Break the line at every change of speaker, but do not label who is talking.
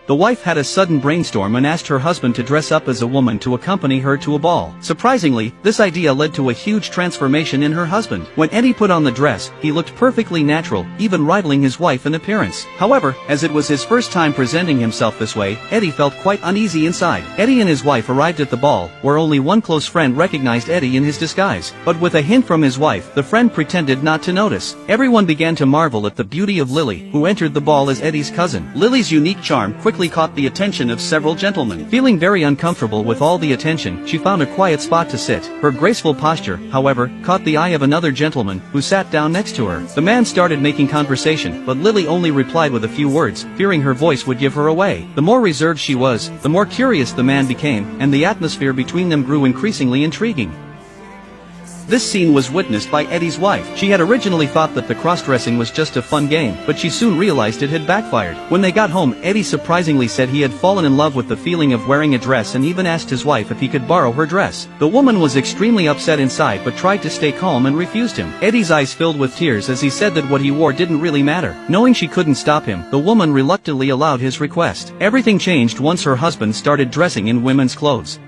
The wife had a sudden brainstorm and asked her husband to dress up as a woman to accompany her to a ball. Surprisingly, this idea led to a huge transformation in her husband. When Eddie put on the dress, he looked perfectly natural, even rivaling his wife in appearance. However, as it was his first time presenting himself this way, Eddie felt quite uneasy inside. Eddie and his wife arrived at the ball, where only one close friend recognized Eddie in his disguise. But with a hint from his wife, the friend pretended not to notice. Everyone began to marvel at the beauty of Lily, who entered the ball as Eddie's cousin. Lily's unique charm quickly caught the attention of several gentlemen. Feeling very uncomfortable with all the attention, she found a quiet spot to sit. Her graceful posture, however, caught the eye of another gentleman, who sat down next to her. The man started making conversation, but Lily only replied with a few words, fearing her voice would give her away. The more reserved she was, the more curious the man became, and the atmosphere between them grew increasingly intriguing. This scene was witnessed by Eddie's wife. She had originally thought that the cross-dressing was just a fun game, but she soon realized it had backfired. When they got home, Eddie surprisingly said he had fallen in love with the feeling of wearing a dress and even asked his wife if he could borrow her dress. The woman was extremely upset inside but tried to stay calm and refused him. Eddie's eyes filled with tears as he said that what he wore didn't really matter. Knowing she couldn't stop him, the woman reluctantly allowed his request. Everything changed once her husband started dressing in women's clothes.